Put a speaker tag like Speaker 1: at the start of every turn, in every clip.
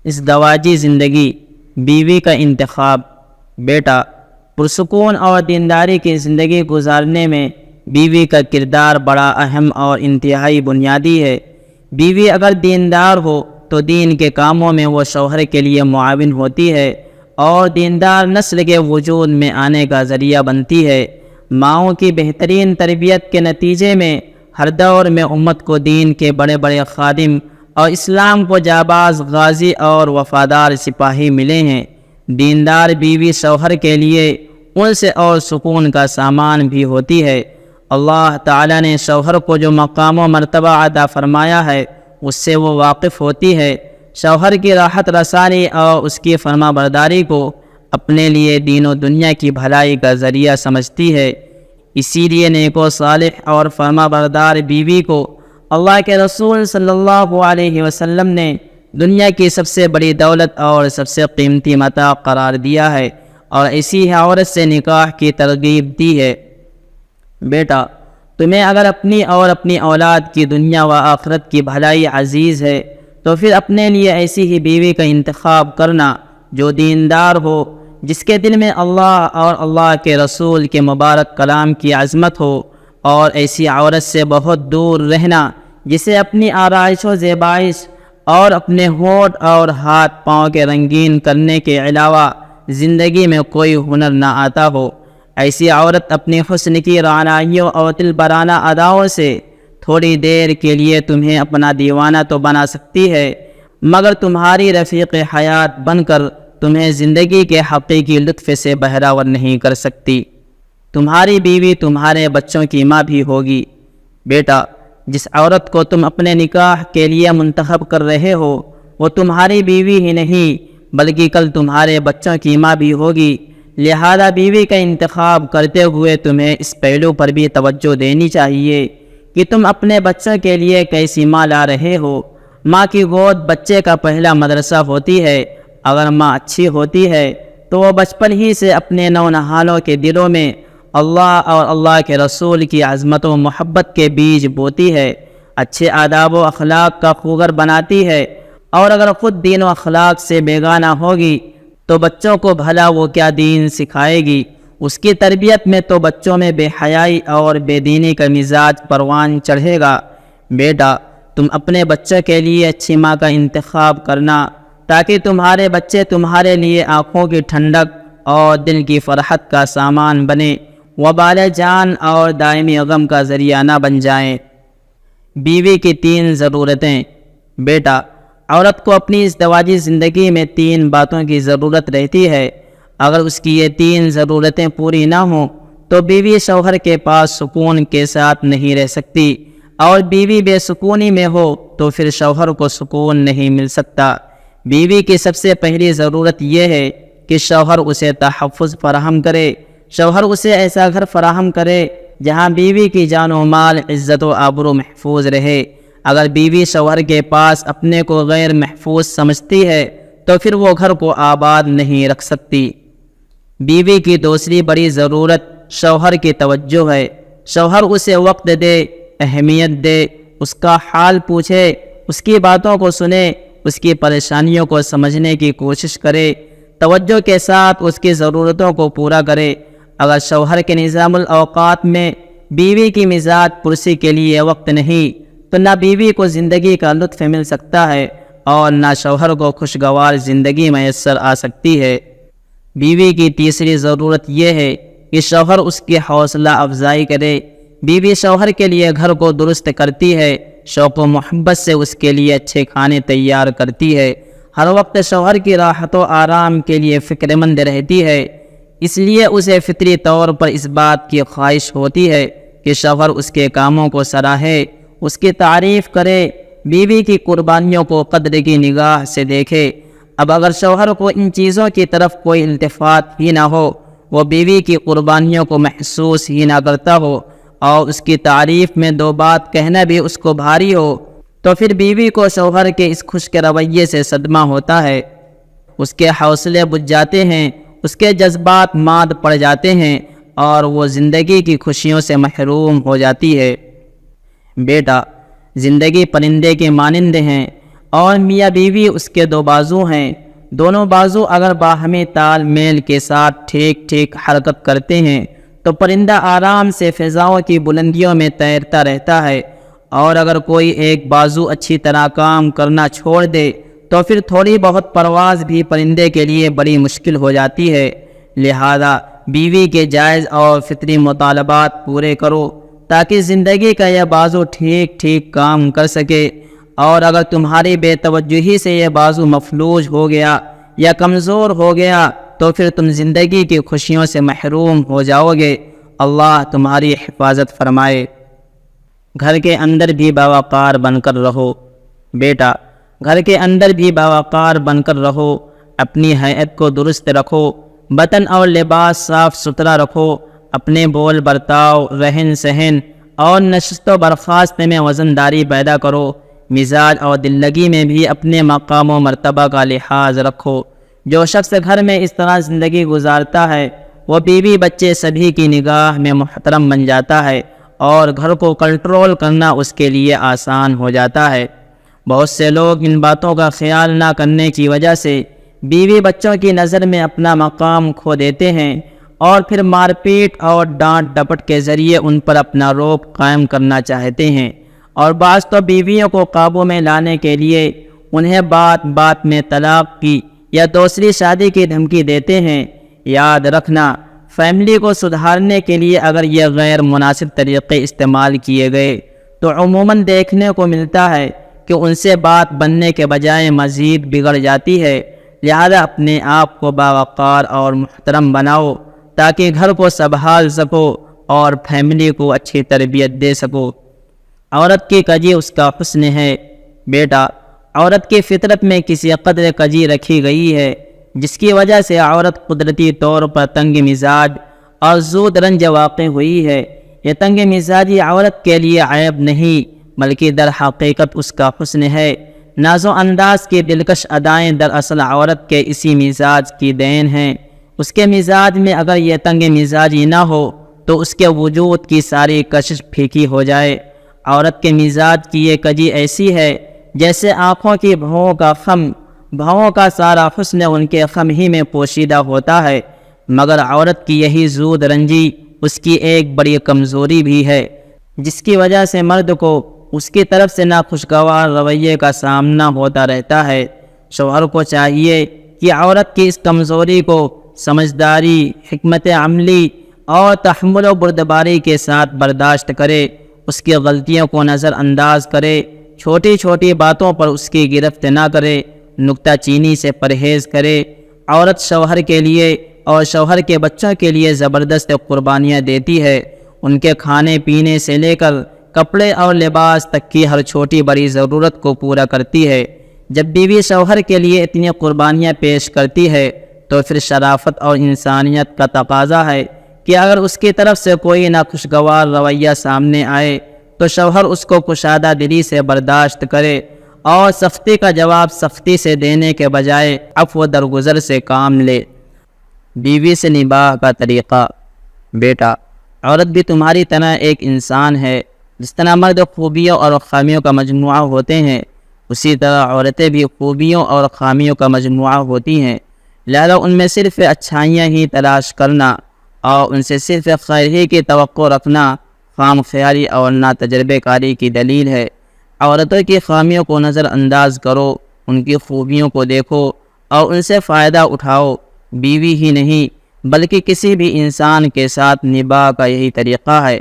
Speaker 1: ازدواجی زندگی، بیوی کا انتخاب۔ بیٹا، پرسکون اور دینداری کی زندگی گزارنے میں بیوی کا کردار بڑا اہم اور انتہائی بنیادی ہے۔ بیوی اگر دیندار ہو تو دین کے کاموں میں وہ شوہر کے لیے معاون ہوتی ہے اور دیندار نسل کے وجود میں آنے کا ذریعہ بنتی ہے۔ ماؤں کی بہترین تربیت کے نتیجے میں ہر دور میں امت کو دین کے بڑے بڑے خادم اور اسلام کو جانباز غازی اور وفادار سپاہی ملے ہیں۔ دیندار بیوی شوہر کے لیے انس اور سکون کا سامان بھی ہوتی ہے۔ اللہ تعالیٰ نے شوہر کو جو مقام و مرتبہ عطا فرمایا ہے اس سے وہ واقف ہوتی ہے۔ شوہر کی راحت رسانی اور اس کی فرما برداری کو اپنے لیے دین و دنیا کی بھلائی کا ذریعہ سمجھتی ہے۔ اسی لیے نیک و صالح اور فرما بردار بیوی کو اللہ کے رسول صلی اللہ علیہ وسلم نے دنیا کی سب سے بڑی دولت اور سب سے قیمتی متاع قرار دیا ہے اور ایسی ہی عورت سے نکاح کی ترغیب دی ہے۔ بیٹا، تمہیں اگر اپنی اور اپنی اولاد کی دنیا و آخرت کی بھلائی عزیز ہے تو پھر اپنے لیے ایسی ہی بیوی کا انتخاب کرنا جو دیندار ہو، جس کے دل میں اللہ اور اللہ کے رسول کے مبارک کلام کی عظمت ہو، اور ایسی عورت سے بہت دور رہنا جسے اپنی آرائش و زیبائش اور اپنے ہونٹ اور ہاتھ پاؤں کے رنگین کرنے کے علاوہ زندگی میں کوئی ہنر نہ آتا ہو۔ ایسی عورت اپنی حسن کی رعنائیوں اور دل برانہ اداؤں سے تھوڑی دیر کے لیے تمہیں اپنا دیوانہ تو بنا سکتی ہے، مگر تمہاری رفیق حیات بن کر تمہیں زندگی کے حقیقی لطف سے بہرہ نہیں کر سکتی۔ تمہاری بیوی تمہارے بچوں کی ماں بھی ہوگی۔ بیٹا، جس عورت کو تم اپنے نکاح کے لیے منتخب کر رہے ہو وہ تمہاری بیوی ہی نہیں بلکہ کل تمہارے بچوں کی ماں بھی ہوگی، لہذا بیوی کا انتخاب کرتے ہوئے تمہیں اس پہلو پر بھی توجہ دینی چاہیے کہ تم اپنے بچوں کے لیے کیسی ماں لا رہے ہو۔ ماں کی گود بچے کا پہلا مدرسہ ہوتی ہے۔ اگر ماں اچھی ہوتی ہے تو وہ بچپن ہی سے اپنے نونہالوں کے دلوں میں اللہ اور اللہ کے رسول کی عظمت و محبت کے بیج بوتی ہے، اچھے آداب و اخلاق کا خوگر بناتی ہے، اور اگر خود دین و اخلاق سے بیگانہ ہوگی تو بچوں کو بھلا وہ کیا دین سکھائے گی۔ اس کی تربیت میں تو بچوں میں بے حیائی اور بے دینی کا مزاج پروان چڑھے گا۔ بیٹا، تم اپنے بچوں کے لیے اچھی ماں کا انتخاب کرنا تاکہ تمہارے بچے تمہارے لیے آنکھوں کی ٹھنڈک اور دل کی فرحت کا سامان بنے، وبال جان اور دائمی غم کا ذریعہ نہ بن جائیں۔ بیوی کی 3 ضرورتیں۔ بیٹا، عورت کو اپنی ازدواجی زندگی میں 3 باتوں کی ضرورت رہتی ہے۔ اگر اس کی یہ 3 ضرورتیں پوری نہ ہوں تو بیوی شوہر کے پاس سکون کے ساتھ نہیں رہ سکتی، اور بیوی بے سکونی میں ہو تو پھر شوہر کو سکون نہیں مل سکتا۔ بیوی کی سب سے پہلی ضرورت یہ ہے کہ شوہر اسے تحفظ فراہم کرے۔ شوہر اسے ایسا گھر فراہم کرے جہاں بیوی کی جان و مال، عزت و آبرو محفوظ رہے۔ اگر بیوی شوہر کے پاس اپنے کو غیر محفوظ سمجھتی ہے تو پھر وہ گھر کو آباد نہیں رکھ سکتی۔ بیوی کی دوسری بڑی ضرورت شوہر کی توجہ ہے۔ شوہر اسے وقت دے، اہمیت دے، اس کا حال پوچھے، اس کی باتوں کو سنے، اس کی پریشانیوں کو سمجھنے کی کوشش کرے، توجہ کے ساتھ اس کی ضرورتوں کو پورا کرے۔ اگر شوہر کے نظام الاوقات میں بیوی کی مزاج پرسی کے لیے وقت نہیں تو نہ بیوی کو زندگی کا لطف مل سکتا ہے اور نہ شوہر کو خوشگوار زندگی میسر آ سکتی ہے۔ بیوی کی تیسری ضرورت یہ ہے کہ شوہر اس کی حوصلہ افزائی کرے۔ بیوی شوہر کے لیے گھر کو درست کرتی ہے، شوق و محبت سے اس کے لیے اچھے کھانے تیار کرتی ہے، ہر وقت شوہر کی راحت و آرام کے لیے فکر مند رہتی ہے۔ اس لیے اسے فطری طور پر اس بات کی خواہش ہوتی ہے کہ شوہر اس کے کاموں کو سراہے، اس کی تعریف کرے، بیوی کی قربانیوں کو قدر کی نگاہ سے دیکھے۔ اب اگر شوہر کو ان چیزوں کی طرف کوئی التفات ہی نہ ہو، وہ بیوی کی قربانیوں کو محسوس ہی نہ کرتا ہو اور اس کی تعریف میں 2 بات کہنا بھی اس کو بھاری ہو، تو پھر بیوی کو شوہر کے اس خشک رویے سے صدمہ ہوتا ہے۔ اس کے حوصلے بجھ جاتے ہیں، اس کے جذبات مات پڑ جاتے ہیں اور وہ زندگی کی خوشیوں سے محروم ہو جاتی ہے۔ بیٹا، زندگی پرندے کے مانند ہیں، اور میاں بیوی اس کے دو بازو ہیں، دونوں بازو اگر باہمی تال میل کے ساتھ ٹھیک ٹھیک حرکت کرتے ہیں تو پرندہ آرام سے فضاؤں کی بلندیوں میں تیرتا رہتا ہے، اور اگر کوئی ایک بازو اچھی طرح کام کرنا چھوڑ دے تو پھر تھوڑی بہت پرواز بھی پرندے کے لیے بڑی مشکل ہو جاتی ہے۔ لہذا بیوی کے جائز اور فطری مطالبات پورے کرو تاکہ زندگی کا یہ بازو ٹھیک ٹھیک کام کر سکے، اور اگر تمہاری بے توجہی سے یہ بازو مفلوج ہو گیا یا کمزور ہو گیا تو پھر تم زندگی کی خوشیوں سے محروم ہو جاؤ گے۔ اللہ تمہاری حفاظت فرمائے۔ گھر کے اندر بھی باوقار بن کر رہو۔ بیٹا، گھر کے اندر بھی باوقار بن کر رہو، اپنی ہیئت کو درست رکھو، بطن اور لباس صاف ستھرا رکھو، اپنے بول برتاؤ، رہن سہن اور نشست و برخاست میں وزنداری پیدا کرو، مزاج اور دل لگی میں بھی اپنے مقام و مرتبہ کا لحاظ رکھو۔ جو شخص گھر میں اس طرح زندگی گزارتا ہے وہ بیوی بچے سبھی کی نگاہ میں محترم بن جاتا ہے، اور گھر کو کنٹرول کرنا اس کے لیے آسان ہو جاتا ہے۔ بہت سے لوگ ان باتوں کا خیال نہ کرنے کی وجہ سے بیوی بچوں کی نظر میں اپنا مقام کھو دیتے ہیں، اور پھر مار پیٹ اور ڈانٹ ڈپٹ کے ذریعے ان پر اپنا روب قائم کرنا چاہتے ہیں، اور بعض تو بیویوں کو قابو میں لانے کے لیے انہیں بات بات میں طلاق کی یا دوسری شادی کی دھمکی دیتے ہیں۔ یاد رکھنا، فیملی کو سدھارنے کے لیے اگر یہ غیر مناسب طریقے استعمال کیے گئے تو عموماً دیکھنے کو ملتا ہے کہ ان سے بات بننے کے بجائے مزید بگڑ جاتی ہے۔ لہذا اپنے آپ کو باوقار اور محترم بناؤ تاکہ گھر کو سنبھال سکو اور فیملی کو اچھی تربیت دے سکو۔ عورت کی کجی اس کا حسن ہے۔ بیٹا، عورت کی فطرت میں کسی قدر کجی رکھی گئی ہے، جس کی وجہ سے عورت قدرتی طور پر تنگ مزاج اور زود رنج واقع ہوئی ہے۔ یہ تنگ مزاجی عورت کے لیے عیب نہیں بلکہ در حقیقت اس کا حسن ہے۔ ناز و انداز کی دلکش ادائیں دراصل عورت کے اسی مزاج کی دین ہیں۔ اس کے مزاج میں اگر یہ تنگ مزاجی نہ ہو تو اس کے وجود کی ساری کشش پھیکی ہو جائے۔ عورت کے مزاج کی یہ کجی ایسی ہے جیسے آنکھوں کی بھوؤں کا خم، بھوؤں کا سارا حسن ان کے خم ہی میں پوشیدہ ہوتا ہے، مگر عورت کی یہی زود رنجی اس کی ایک بڑی کمزوری بھی ہے، جس کی وجہ سے مرد کو اس کی طرف سے ناخوشگوار رویے کا سامنا ہوتا رہتا ہے۔ شوہر کو چاہیے کہ عورت کی اس کمزوری کو سمجھداری، حکمت عملی اور تحمل و بردباری کے ساتھ برداشت کرے، اس کی غلطیوں کو نظر انداز کرے، چھوٹی چھوٹی باتوں پر اس کی گرفت نہ کرے، نکتہ چینی سے پرہیز کرے۔ عورت شوہر کے لیے اور شوہر کے بچوں کے لیے زبردست قربانیاں دیتی ہے، ان کے کھانے پینے سے لے کر کپڑے اور لباس تک کی ہر چھوٹی بڑی ضرورت کو پورا کرتی ہے۔ جب بیوی شوہر کے لیے اتنی قربانیاں پیش کرتی ہے تو پھر شرافت اور انسانیت کا تقاضا ہے کہ اگر اس کی طرف سے کوئی ناخوشگوار رویہ سامنے آئے تو شوہر اس کو کشادہ دلی سے برداشت کرے اور سختی کا جواب سختی سے دینے کے بجائے عفو درگزر سے کام لے۔ بیوی سے نباہ کا طریقہ۔ بیٹا، عورت بھی تمہاری طرح ایک انسان ہے۔ جس طرح مرد خوبیوں اور خامیوں کا مجموعہ ہوتے ہیں، اسی طرح عورتیں بھی خوبیوں اور خامیوں کا مجموعہ ہوتی ہیں۔ لہذا ان میں صرف اچھائیاں ہی تلاش کرنا اور ان سے صرف خیر ہی کی توقع رکھنا خام خیالی اور ناتجربے کاری کی دلیل ہے۔ عورتوں کی خامیوں کو نظر انداز کرو، ان کی خوبیوں کو دیکھو اور ان سے فائدہ اٹھاؤ۔ بیوی ہی نہیں بلکہ کسی بھی انسان کے ساتھ نباہ کا یہی طریقہ ہے۔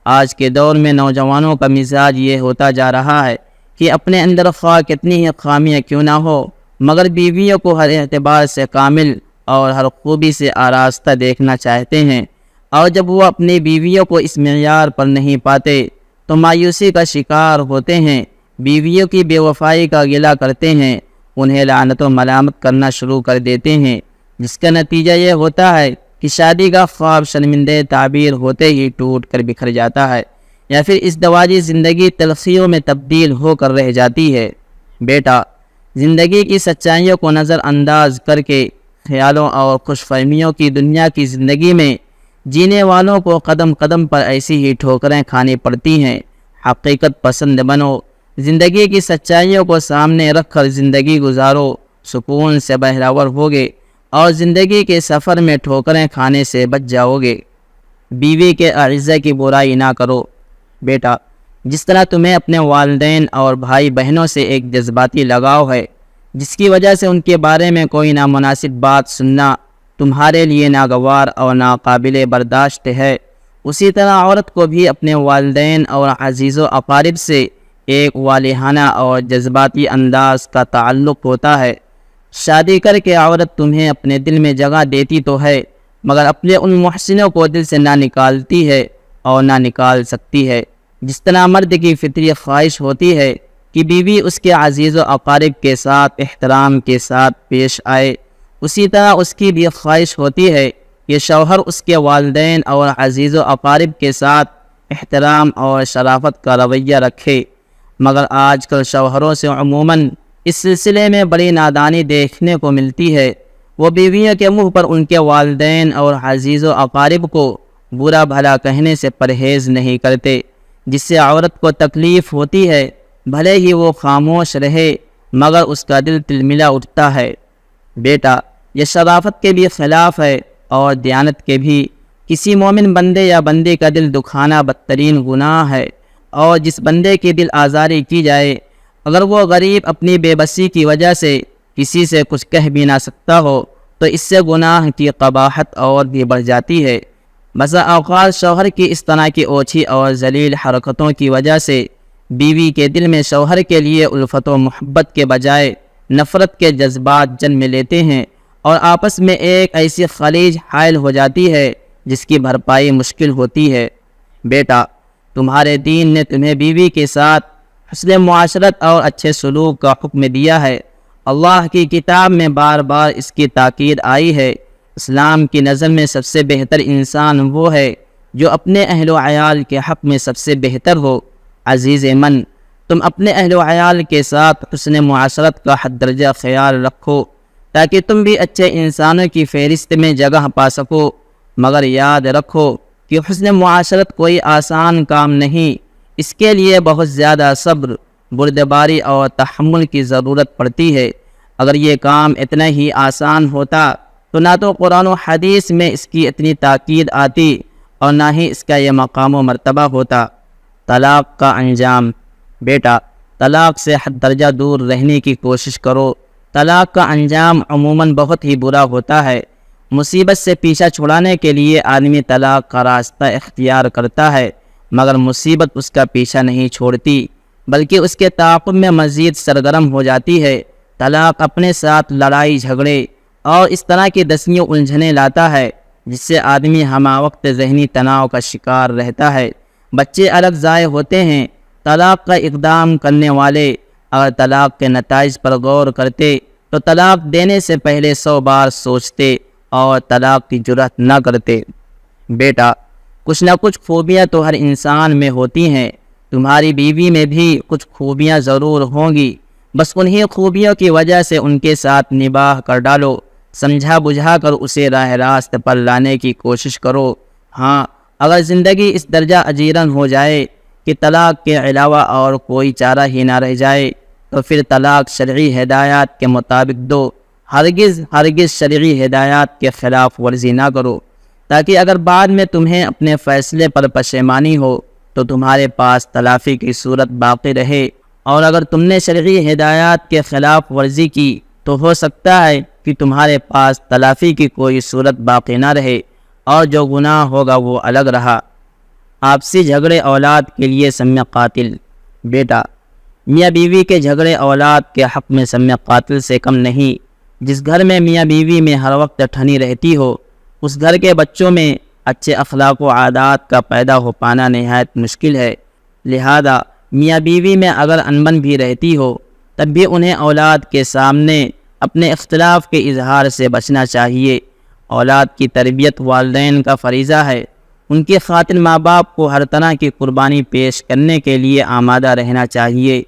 Speaker 1: آج کے دور میں نوجوانوں کا مزاج یہ ہوتا جا رہا ہے کہ اپنے اندر خواہ کتنی ہی خامیاں کیوں نہ ہو، مگر بیویوں کو ہر اعتبار سے کامل اور ہر خوبی سے آراستہ دیکھنا چاہتے ہیں، اور جب وہ اپنی بیویوں کو اس معیار پر نہیں پاتے تو مایوسی کا شکار ہوتے ہیں، بیویوں کی بے وفائی کا گلہ کرتے ہیں، انہیں لعنت و ملامت کرنا شروع کر دیتے ہیں، جس کا نتیجہ یہ ہوتا ہے کہ شادی کا خواب شرمندہ تعبیر ہوتے ہی ٹوٹ کر بکھر جاتا ہے، یا پھر اس دواجی زندگی تلخیوں میں تبدیل ہو کر رہ جاتی ہے۔ بیٹا، زندگی کی سچائیوں کو نظر انداز کر کے خیالوں اور خوش فہمیوں کی دنیا کی زندگی میں جینے والوں کو قدم قدم پر ایسی ہی ٹھوکریں کھانی پڑتی ہیں۔ حقیقت پسند بنو، زندگی کی سچائیوں کو سامنے رکھ کر زندگی گزارو، سکون سے بہراور ہوگے اور زندگی کے سفر میں ٹھوکریں کھانے سے بچ جاؤ گے۔ بیوی کے اعزہ کی برائی نہ کرو۔ بیٹا، جس طرح تمہیں اپنے والدین اور بھائی بہنوں سے ایک جذباتی لگاؤ ہے، جس کی وجہ سے ان کے بارے میں کوئی نامناسب بات سننا تمہارے لیے ناگوار اور ناقابل برداشت ہے، اسی طرح عورت کو بھی اپنے والدین اور عزیز و اقارب سے ایک والہانہ اور جذباتی انداز کا تعلق ہوتا ہے۔ شادی کر کے عورت تمہیں اپنے دل میں جگہ دیتی تو ہے، مگر اپنے ان محسنوں کو دل سے نہ نکالتی ہے اور نہ نکال سکتی ہے۔ جس طرح مرد کی فطری خواہش ہوتی ہے کہ بیوی اس کے عزیز و اقارب کے ساتھ احترام کے ساتھ پیش آئے، اسی طرح اس کی بھی خواہش ہوتی ہے کہ شوہر اس کے والدین اور عزیز و اقارب کے ساتھ احترام اور شرافت کا رویہ رکھے، مگر آج کل شوہروں سے عموماً اس سلسلے میں بڑی نادانی دیکھنے کو ملتی ہے۔ وہ بیویوں کے منہ پر ان کے والدین اور عزیز و اقارب کو برا بھلا کہنے سے پرہیز نہیں کرتے، جس سے عورت کو تکلیف ہوتی ہے، بھلے ہی وہ خاموش رہے مگر اس کا دل تلملا اٹھتا ہے۔ بیٹا، یہ شرافت کے بھی خلاف ہے اور دیانت کے بھی۔ کسی مومن بندے یا بندے کا دل دکھانا بدترین گناہ ہے، اور جس بندے کی دل آزاری کی جائے، اگر وہ غریب اپنی بے بسی کی وجہ سے کسی سے کچھ کہہ بھی نہ سکتا ہو تو اس سے گناہ کی قباحت اور بھی بڑھ جاتی ہے۔ بسا اوقات شوہر کی اس طرح کی اوچھی اور ذلیل حرکتوں کی وجہ سے بیوی کے دل میں شوہر کے لیے الفت و محبت کے بجائے نفرت کے جذبات جنم لیتے ہیں، اور آپس میں ایک ایسی خلیج حائل ہو جاتی ہے جس کی بھرپائی مشکل ہوتی ہے۔ بیٹا، تمہارے دین نے تمہیں بیوی کے ساتھ حسن معاشرت اور اچھے سلوک کا حکم دیا ہے۔ اللہ کی کتاب میں بار بار اس کی تاکید آئی ہے۔ اسلام کی نظر میں سب سے بہتر انسان وہ ہے جو اپنے اہل و عیال کے حق میں سب سے بہتر ہو۔ عزیز من، تم اپنے اہل و عیال کے ساتھ حسن معاشرت کا حد درجہ خیال رکھو تاکہ تم بھی اچھے انسانوں کی فہرست میں جگہ پا سکو، مگر یاد رکھو کہ حسن معاشرت کوئی آسان کام نہیں، اس کے لیے بہت زیادہ صبر، بردباری اور تحمل کی ضرورت پڑتی ہے۔ اگر یہ کام اتنا ہی آسان ہوتا تو نہ تو قرآن و حدیث میں اس کی اتنی تاکید آتی اور نہ ہی اس کا یہ مقام و مرتبہ ہوتا۔ طلاق کا انجام۔ بیٹا، طلاق سے حد درجہ دور رہنے کی کوشش کرو۔ طلاق کا انجام عموماً بہت ہی برا ہوتا ہے۔ مصیبت سے پیچھا چھڑانے کے لیے آدمی طلاق کا راستہ اختیار کرتا ہے، مگر مصیبت اس کا پیچھا نہیں چھوڑتی بلکہ اس کے تعاقب میں مزید سرگرم ہو جاتی ہے۔ طلاق اپنے ساتھ لڑائی جھگڑے اور اس طرح کی دسیوں الجھنیں لاتا ہے جس سے آدمی ہمہ وقت ذہنی تناؤ کا شکار رہتا ہے۔ بچے الگ ضائع ہوتے ہیں۔ طلاق کا اقدام کرنے والے اگر طلاق کے نتائج پر غور کرتے تو طلاق دینے سے پہلے 100 بار سوچتے اور طلاق کی جرأت نہ کرتے۔ بیٹا، کچھ نہ کچھ خوبیاں تو ہر انسان میں ہوتی ہیں، تمہاری بیوی میں بھی کچھ خوبیاں ضرور ہوں گی، بس انہی خوبیوں کی وجہ سے ان کے ساتھ نباہ کر ڈالو، سمجھا بجھا کر اسے راہ راست پر لانے کی کوشش کرو۔ ہاں، اگر زندگی اس درجہ اجیرن ہو جائے کہ طلاق کے علاوہ اور کوئی چارہ ہی نہ رہ جائے تو پھر طلاق شرعی ہدایات کے مطابق دو، ہرگز شرعی ہدایات کے خلاف ورزی نہ کرو، تاکہ اگر بعد میں تمہیں اپنے فیصلے پر پشیمانی ہو تو تمہارے پاس تلافی کی صورت باقی رہے، اور اگر تم نے شرعی ہدایات کے خلاف ورزی کی تو ہو سکتا ہے کہ تمہارے پاس تلافی کی کوئی صورت باقی نہ رہے اور جو گناہ ہوگا وہ الگ رہا۔ آپسی جھگڑے اولاد کے لیے سم قاتل۔ بیٹا، میاں بیوی کے جھگڑے اولاد کے حق میں سم قاتل سے کم نہیں۔ جس گھر میں میاں بیوی میں ہر وقت ٹھنی رہتی ہو، اس گھر کے بچوں میں اچھے اخلاق و عادات کا پیدا ہو پانا نہایت مشکل ہے۔ لہذا میاں بیوی میں اگر انبن بھی رہتی ہو تب بھی انہیں اولاد کے سامنے اپنے اختلاف کے اظہار سے بچنا چاہیے۔ اولاد کی تربیت والدین کا فریضہ ہے، ان کی خاطر ماں باپ کو ہر طرح کی قربانی پیش کرنے کے لیے آمادہ رہنا چاہیے۔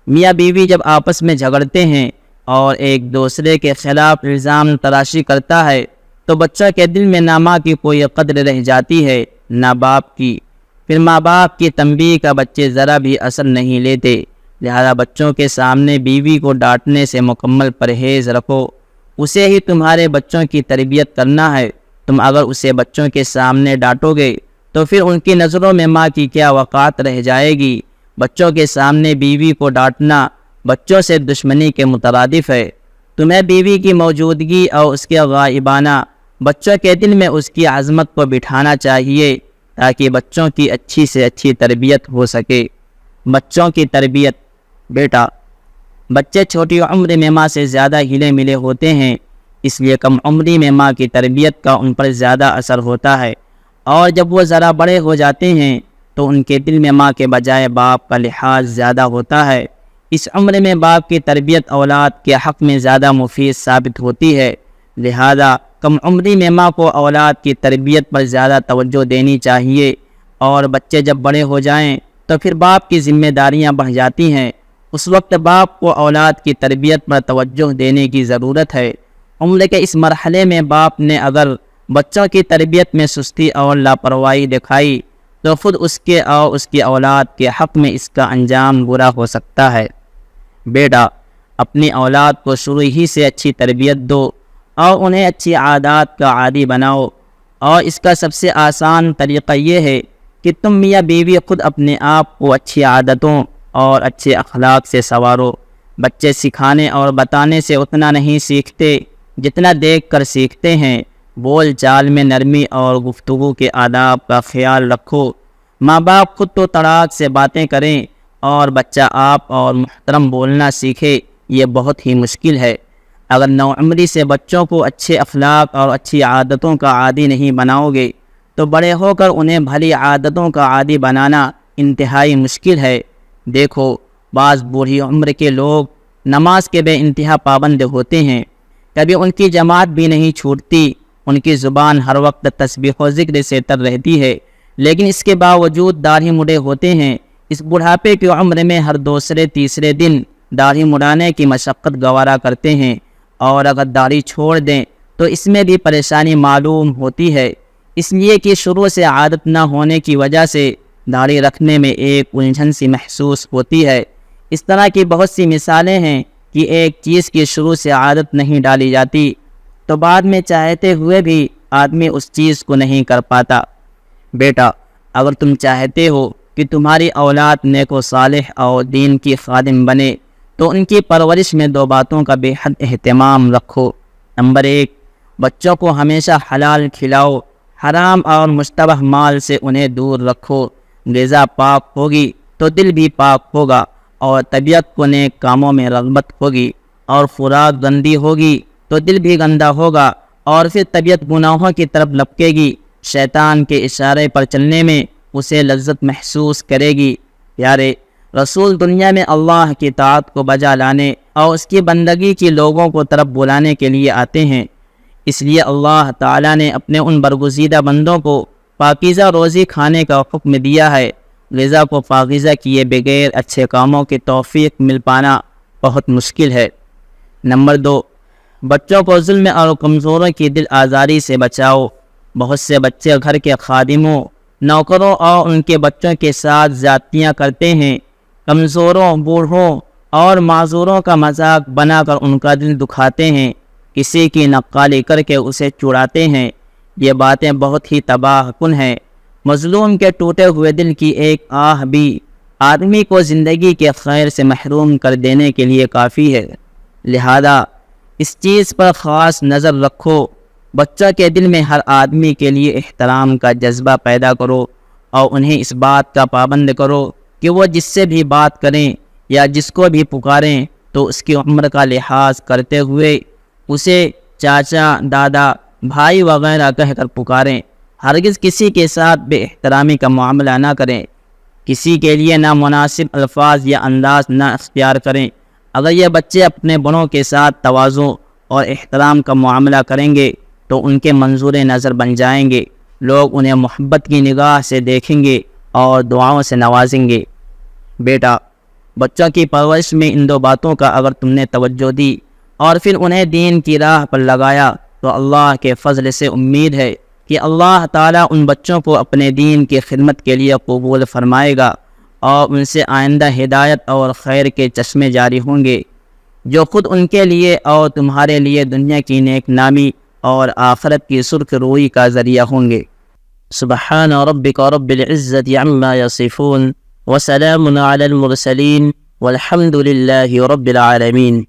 Speaker 1: میاں بیوی جب آپس میں جھگڑتے ہیں اور ایک دوسرے کے خلاف الزام تراشی کرتا ہے تو بچہ کے دل میں نہ ماں کی کوئی قدر رہ جاتی ہے نہ باپ کی، پھر ماں باپ کی تنبیہ کا بچے ذرا بھی اثر نہیں لیتے، لہذا بچوں کے سامنے بیوی کو ڈانٹنے سے مکمل پرہیز رکھو، اسے ہی تمہارے بچوں کی تربیت کرنا ہے۔ تم اگر اسے بچوں کے سامنے ڈانٹو گے تو پھر ان کی نظروں میں ماں کی کیا وقار رہ جائے گی۔ بچوں کے سامنے بیوی کو ڈانٹنا بچوں سے دشمنی کے مترادف ہے۔ تمہیں بیوی کی موجودگی اور اس کے غائبانہ بچوں کے دل میں اس کی عظمت کو بٹھانا چاہیے تاکہ بچوں کی اچھی سے اچھی تربیت ہو سکے۔ بچوں کی تربیت۔ بیٹا، بچے چھوٹی عمر میں ماں سے زیادہ ہلے ملے ہوتے ہیں، اس لیے کم عمری میں ماں کی تربیت کا ان پر زیادہ اثر ہوتا ہے، اور جب وہ ذرا بڑے ہو جاتے ہیں تو ان کے دل میں ماں کے بجائے باپ کا لحاظ زیادہ ہوتا ہے۔ اس عمر میں باپ کی تربیت اولاد کے حق میں زیادہ مفید ثابت ہوتی ہے، لہذا کم عمری میں ماں کو اولاد کی تربیت پر زیادہ توجہ دینی چاہیے، اور بچے جب بڑے ہو جائیں تو پھر باپ کی ذمہ داریاں بڑھ جاتی ہیں۔ اس وقت باپ کو اولاد کی تربیت پر توجہ دینے کی ضرورت ہے۔ عمر کے اس مرحلے میں باپ نے اگر بچوں کی تربیت میں سستی اور لاپرواہی دکھائی تو خود اس کے اور اس کی اولاد کے حق میں اس کا انجام برا ہو سکتا ہے۔ بیٹا، اپنی اولاد کو شروع ہی سے اچھی تربیت دو اور انہیں اچھی عادات کا عادی بناؤ، اور اس کا سب سے آسان طریقہ یہ ہے کہ تم میاں بیوی خود اپنے آپ کو اچھی عادتوں اور اچھے اخلاق سے سنوارو۔ بچے سکھانے اور بتانے سے اتنا نہیں سیکھتے جتنا دیکھ کر سیکھتے ہیں۔ بول چال میں نرمی اور گفتگو کے آداب کا خیال رکھو۔ ماں باپ خود تو تڑاک سے باتیں کریں اور بچہ آپ اور محترم بولنا سیکھے، یہ بہت ہی مشکل ہے۔ اگر نوعمری سے بچوں کو اچھے اخلاق اور اچھی عادتوں کا عادی نہیں بناؤ گے تو بڑے ہو کر انہیں بھلی عادتوں کا عادی بنانا انتہائی مشکل ہے۔ دیکھو، بعض بوڑھی عمر کے لوگ نماز کے بے انتہا پابند ہوتے ہیں، کبھی ان کی جماعت بھی نہیں چھوٹتی، ان کی زبان ہر وقت تسبیح و ذکر سے تر رہتی ہے، لیکن اس کے باوجود داڑھی مڑے ہوتے ہیں۔ اس بڑھاپے کی عمر میں ہر دوسرے تیسرے دن داڑھی مڑانے کی مشقت گوارا کرتے ہیں، اور اگر داڑھی چھوڑ دیں تو اس میں بھی پریشانی معلوم ہوتی ہے، اس لیے کہ شروع سے عادت نہ ہونے کی وجہ سے داڑھی رکھنے میں ایک الجھن سی محسوس ہوتی ہے۔ اس طرح کی بہت سی مثالیں ہیں کہ ایک چیز کی شروع سے عادت نہیں ڈالی جاتی تو بعد میں چاہتے ہوئے بھی آدمی اس چیز کو نہیں کر پاتا۔ بیٹا، اگر تم چاہتے ہو کہ تمہاری اولاد نیک و صالح اور دین کی خادم بنے تو ان کی پرورش میں دو باتوں کا بے حد اہتمام رکھو۔ نمبر 1، بچوں کو ہمیشہ حلال کھلاؤ، حرام اور مشتبہ مال سے انہیں دور رکھو۔ غذا پاک ہوگی تو دل بھی پاک ہوگا، اور طبیعت کو نیک کاموں میں رغبت ہوگی، اور خوراک گندی ہوگی تو دل بھی گندا ہوگا، اور پھر طبیعت گناہوں کی طرف لپکے گی، شیطان کے اشارے پر چلنے میں اسے لذت محسوس کرے گی۔ پیارے رسول دنیا میں اللہ کی طاعت کو بجا لانے اور اس کی بندگی کی لوگوں کو طرف بلانے کے لیے آتے ہیں، اس لیے اللہ تعالیٰ نے اپنے ان برگزیدہ بندوں کو پاکیزہ روزی کھانے کا حکم دیا ہے۔ غذا کو پاکیزہ کیے بغیر اچھے کاموں کی توفیق مل پانا بہت مشکل ہے۔ نمبر 2، بچوں کو ظلم اور کمزوروں کی دل آزاری سے بچاؤ۔ بہت سے بچے گھر کے خادموں، نوکروں اور ان کے بچوں کے ساتھ زیادتیاں کرتے ہیں، کمزوروں، بوڑھوں اور معذوروں کا مذاق بنا کر ان کا دل دکھاتے ہیں، کسی کی نقالی کر کے اسے چڑھاتے ہیں۔ یہ باتیں بہت ہی تباہ کن ہیں۔ مظلوم کے ٹوٹے ہوئے دل کی ایک آہ بھی آدمی کو زندگی کے خیر سے محروم کر دینے کے لیے کافی ہے، لہذا اس چیز پر خاص نظر رکھو۔ بچوں کے دل میں ہر آدمی کے لیے احترام کا جذبہ پیدا کرو، اور انہیں اس بات کا پابند کرو کہ وہ جس سے بھی بات کریں یا جس کو بھی پکاریں تو اس کی عمر کا لحاظ کرتے ہوئے اسے چاچا، دادا، بھائی وغیرہ کہہ کر پکاریں۔ ہرگز کسی کے ساتھ بے احترامی کا معاملہ نہ کریں، کسی کے لیے نامناسب الفاظ یا انداز نہ اختیار کریں۔ اگر یہ بچے اپنے بڑوں کے ساتھ تواضع اور احترام کا معاملہ کریں گے تو ان کے منظور نظر بن جائیں گے، لوگ انہیں محبت کی نگاہ سے دیکھیں گے اور دعاؤں سے نوازیں گے۔ بیٹا، بچوں کی پرورش میں ان دو باتوں کا اگر تم نے توجہ دی اور پھر انہیں دین کی راہ پر لگایا تو اللہ کے فضل سے امید ہے کہ اللہ تعالیٰ ان بچوں کو اپنے دین کی خدمت کے لیے قبول فرمائے گا اور ان سے آئندہ ہدایت اور خیر کے چشمے جاری ہوں گے، جو خود ان کے لیے اور تمہارے لیے دنیا کی نیک نامی اور آخرت کی سرخ روئی کا ذریعہ ہوں گے۔ سبحان ربک رب العزت عما یصفون وسلام علی المرسلین والحمد للہ رب العالمین۔